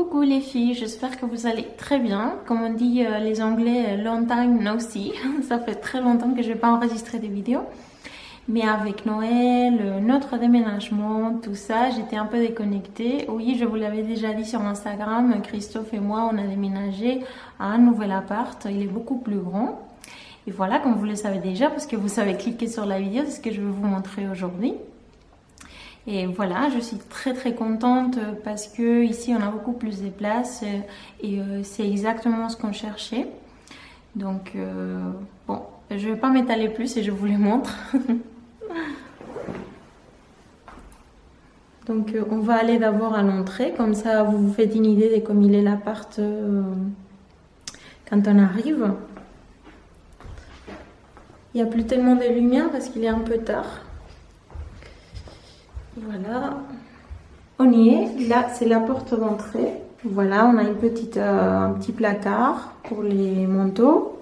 Coucou les filles, j'espère que vous allez très bien. Comme on dit les Anglais, long time no see. Ça fait très longtemps que je n'ai pas enregistré des vidéos. Mais avec Noël, notre déménagement, tout ça, j'étais un peu déconnectée. Oui, je vous l'avais déjà dit sur Instagram, Christophe et moi, on a déménagé à un nouvel appart. Il est beaucoup plus grand. Et voilà, comme vous le savez déjà, parce que vous avez cliqué sur la vidéo, c'est ce que je vais vous montrer aujourd'hui. Et voilà, je suis très contente parce que ici on a beaucoup plus de place et c'est exactement ce qu'on cherchait. Donc bon, je vais pas m'étaler plus et je vous les montre. Donc on va aller d'abord à l'entrée, comme ça vous vous faites une idée de comme il est l'appart quand on arrive. Il n'y a plus tellement de lumière parce qu'il est un peu tard. Voilà, on y est. Là, c'est la porte d'entrée. Voilà, on a un petit placard pour les manteaux.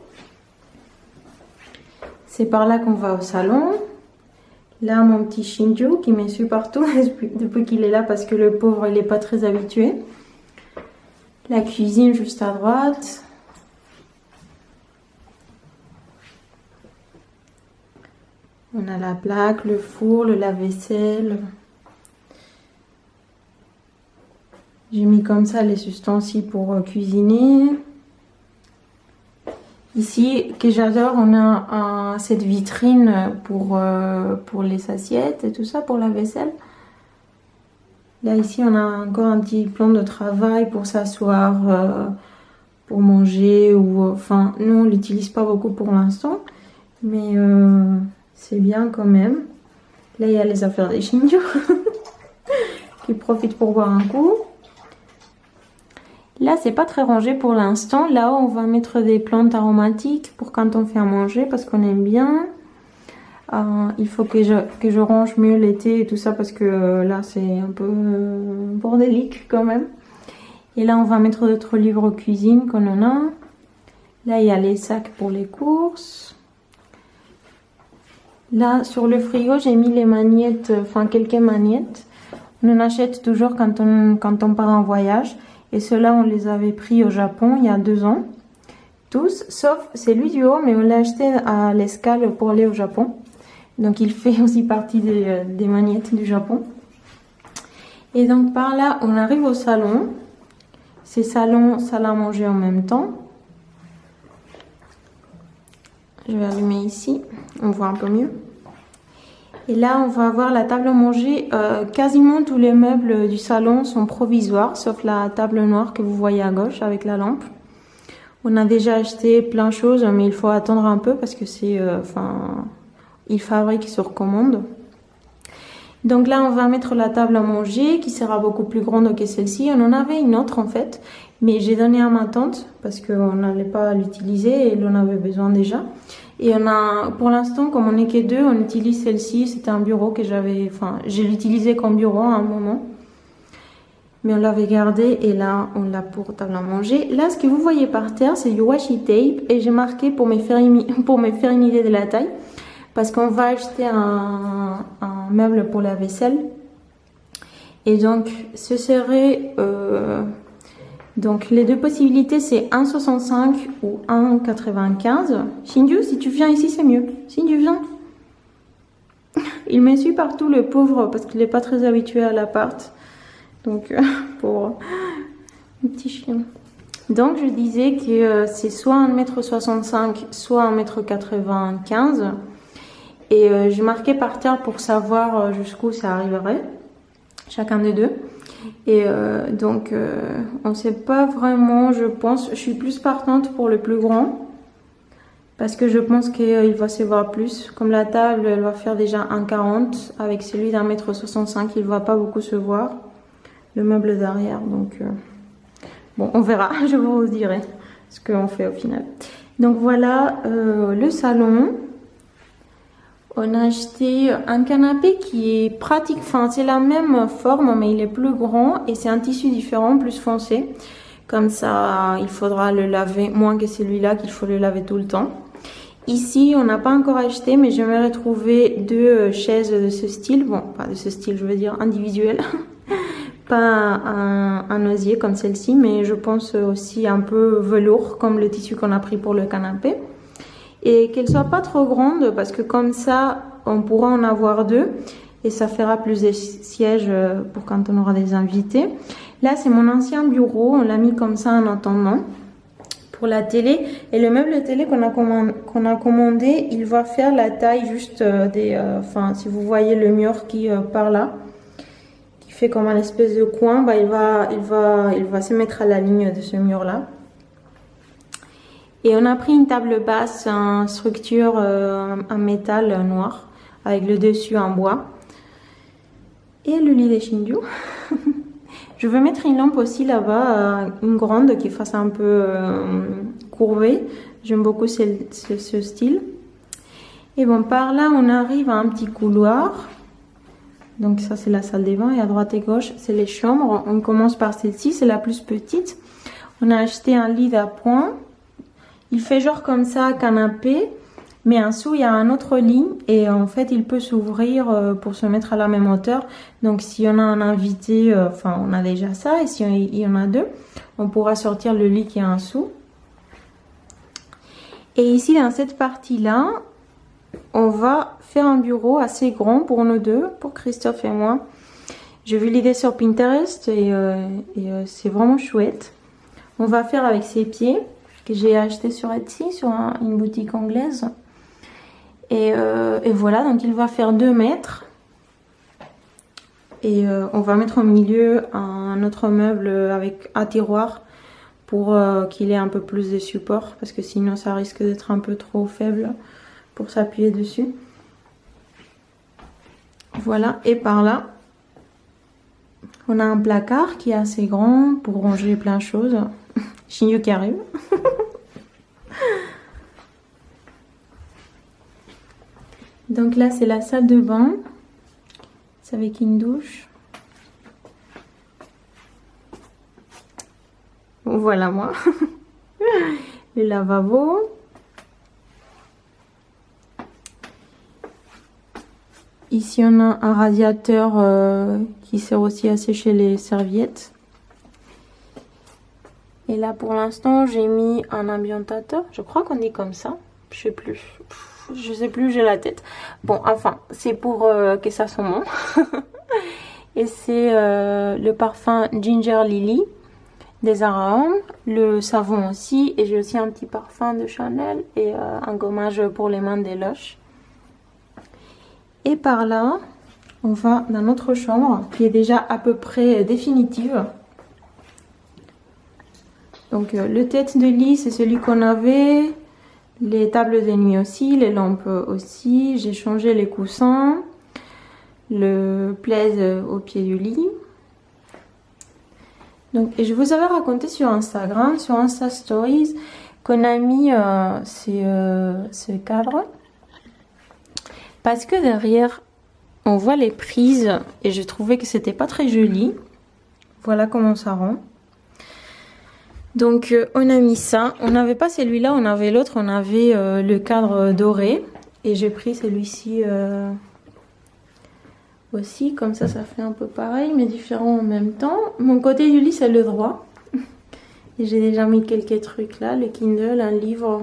C'est par là qu'on va au salon. Là, mon petit Shinju qui me suit partout depuis qu'il est là parce que le pauvre, il n'est pas très habitué. La cuisine juste à droite. On a la plaque, le four, le lave-vaisselle. J'ai mis comme ça les ustensiles pour cuisiner. Ici, que j'adore, on a cette vitrine pour les assiettes et tout ça, pour la vaisselle. Là, ici, on a encore un petit plan de travail pour s'asseoir, pour manger. Enfin, nous, on l'utilise pas beaucoup pour l'instant. Mais c'est bien quand même. Là, il y a les affaires des Shinju qui profitent pour boire un coup. Là, c'est pas très rangé pour l'instant. Là, on va mettre des plantes aromatiques pour quand on fait à manger parce qu'on aime bien. Il faut que je range mieux l'été et tout ça parce que là, c'est un peu bordélique quand même. Et là, on va mettre d'autres livres cuisine qu'on en a. Là, il y a les sacs pour les courses. Là, sur le frigo, j'ai mis les magnettes, enfin quelques magnettes. On en achète toujours quand on part en voyage. Et ceux-là, on les avait pris au Japon il y a 2 ans. Tous, sauf celui du haut, mais on l'a acheté à l'escale pour aller au Japon. Donc il fait aussi partie des magnettes du Japon. Et donc par là, on arrive au salon. C'est salon, salle à manger en même temps. Je vais allumer ici, on voit un peu mieux. Et là, on va avoir la table à manger. Quasiment tous les meubles du salon sont provisoires, sauf la table noire que vous voyez à gauche avec la lampe. On a déjà acheté plein de choses, mais il faut attendre un peu parce que c'est, ils fabriquent sur commande. Donc là, on va mettre la table à manger qui sera beaucoup plus grande que celle-ci. On en avait une autre en fait, mais j'ai donné à ma tante parce qu'on n'allait pas l'utiliser et elle en avait besoin déjà. Et on a, pour l'instant, comme on n'est que 2, on utilise celle-ci. C'était un bureau que j'ai l'utilisé comme bureau à un moment. Mais on l'avait gardé et là, on l'a pour table à manger. Là, ce que vous voyez par terre, c'est du washi tape et j'ai marqué pour me faire une idée de la taille. Parce qu'on va acheter un meuble pour la vaisselle. Et donc, ce serait... donc, les deux possibilités, c'est 1,65 ou 1,95. Shinju, si tu viens ici, c'est mieux. Shinju, viens. Il me suit partout, le pauvre, parce qu'il n'est pas très habitué à l'appart. Donc, pour un petit chien. Donc, je disais que c'est soit 1,65 m, soit 1,95 m. Et j'ai marqué par terre pour savoir jusqu'où ça arriverait. Chacun des deux. Et donc, on ne sait pas vraiment, je pense. Je suis plus partante pour le plus grand. Parce que je pense qu'il va se voir plus. Comme la table, elle va faire déjà 1,40. Avec celui d'1,65 m, il ne va pas beaucoup se voir. Le meuble derrière. Donc, bon, on verra. Je vous dirai ce qu'on fait au final. Donc voilà le salon. On a acheté un canapé qui est pratique, enfin c'est la même forme mais il est plus grand et c'est un tissu différent, plus foncé. Comme ça, il faudra le laver, moins que celui-là qu'il faut le laver tout le temps. Ici, on n'a pas encore acheté mais j'aimerais trouver 2 chaises de ce style. Bon, pas de ce style, je veux dire individuelles. pas un osier comme celle-ci, mais je pense aussi un peu velours comme le tissu qu'on a pris pour le canapé. Et qu'elle soit pas trop grande parce que comme ça, on pourra en avoir deux et ça fera plus de sièges pour quand on aura des invités. Là, c'est mon ancien bureau, on l'a mis comme ça en attendant pour la télé. Et le meuble télé qu'on a commandé, il va faire la taille juste enfin, si vous voyez le mur qui par là, qui fait comme un espèce de coin, bah, il va se mettre à la ligne de ce mur-là. Et on a pris une table basse en structure en métal noir avec le dessus en bois. Et le lit des Shinju. Je veux mettre une lampe aussi là-bas, une grande qui fasse un peu courbée. J'aime beaucoup ce style. Et bon, par là, on arrive à un petit couloir. Donc ça, c'est la salle des bains. Et à droite et gauche, c'est les chambres. On commence par celle-ci, c'est la plus petite. On a acheté un lit d'appoint. Il fait genre comme ça, canapé, mais en dessous, il y a un autre lit et en fait, il peut s'ouvrir pour se mettre à la même hauteur. Donc, si on a un invité, enfin, on a déjà ça, et si il y en a deux, on pourra sortir le lit qui est en dessous. Et ici, dans cette partie-là, on va faire un bureau assez grand pour nous deux, pour Christophe et moi. J'ai vu l'idée sur Pinterest et c'est vraiment chouette. On va faire avec ses pieds, que j'ai acheté sur Etsy, sur une boutique anglaise. Et voilà, donc il va faire 2 mètres. Et on va mettre au milieu un autre meuble avec un tiroir pour qu'il ait un peu plus de support. Parce que sinon ça risque d'être un peu trop faible pour s'appuyer dessus. Voilà, et par là, on a un placard qui est assez grand pour ranger plein de choses. Shinju qui arrive. Donc là, c'est la salle de bain. C'est avec une douche. Voilà moi. Le lavabo. Ici, on a un radiateur qui sert aussi à sécher les serviettes. Et là, pour l'instant, j'ai mis un ambiantateur. Je crois qu'on dit comme ça. Je sais plus. Je sais plus, j'ai la tête. Bon, enfin, c'est pour que ça sent bon. Et c'est le parfum Ginger Lily des Zara Home. Le savon aussi. Et j'ai aussi un petit parfum de Chanel et un gommage pour les mains des Lush. Et par là, on va dans notre chambre qui est déjà à peu près définitive. Donc le tête de lit, c'est celui qu'on avait. Les tables de nuit aussi, les lampes aussi. J'ai changé les coussins. Le plaid au pied du lit. Donc, et je vous avais raconté sur Instagram, sur Insta Stories, qu'on a mis ce cadre. Parce que derrière, on voit les prises et je trouvais que c'était pas très joli. Voilà comment ça rend. Donc on a mis ça. On n'avait pas celui-là, on avait l'autre. On avait le cadre doré. Et j'ai pris celui-ci aussi. Comme ça, ça fait un peu pareil, mais différent en même temps. Mon côté du lit, c'est le droit. Et j'ai déjà mis quelques trucs là. Le Kindle, un livre.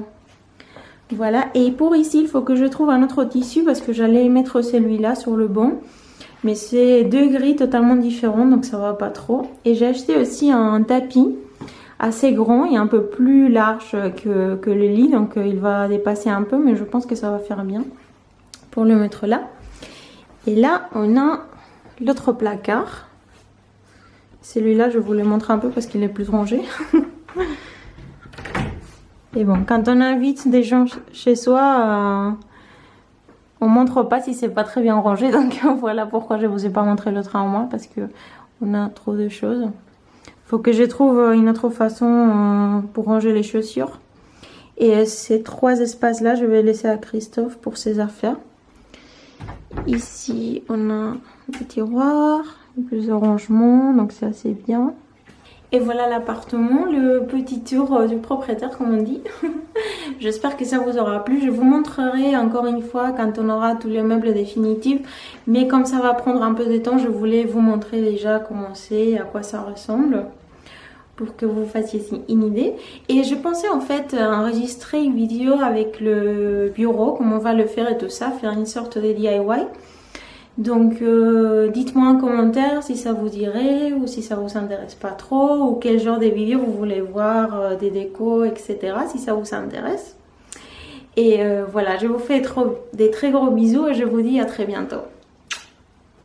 Voilà. Et pour ici, il faut que je trouve un autre tissu parce que j'allais mettre celui-là sur le banc. Mais c'est 2 gris totalement différents, donc ça va pas trop. Et j'ai acheté aussi un tapis assez grand et un peu plus large que le lit, donc il va dépasser un peu, mais je pense que ça va faire bien pour le mettre là. Et là, on a l'autre placard. Celui-là, je vous le montre un peu parce qu'il est plus rangé. Et bon, quand on invite des gens chez soi, on montre pas si c'est pas très bien rangé, donc voilà pourquoi je vous ai pas montré l'autre en moi, parce que on a trop de choses. Faut que je trouve une autre façon pour ranger les chaussures. Et ces 3 espaces là, je vais laisser à Christophe pour ses affaires. Ici, on a des tiroirs, plus de rangement, donc c'est assez bien. Et voilà l'appartement, le petit tour du propriétaire comme on dit. J'espère que ça vous aura plu. Je vous montrerai encore une fois quand on aura tous les meubles définitifs. Mais comme ça va prendre un peu de temps, je voulais vous montrer déjà comment c'est, à quoi ça ressemble, pour que vous fassiez une idée. Et je pensais en fait enregistrer une vidéo avec le bureau, comment on va le faire et tout ça, faire une sorte de DIY. Donc dites-moi en commentaire si ça vous dirait ou si ça vous intéresse pas trop ou quel genre de vidéo vous voulez voir, des décos, etc. si ça vous intéresse. Et voilà, je vous fais des très gros bisous et je vous dis à très bientôt.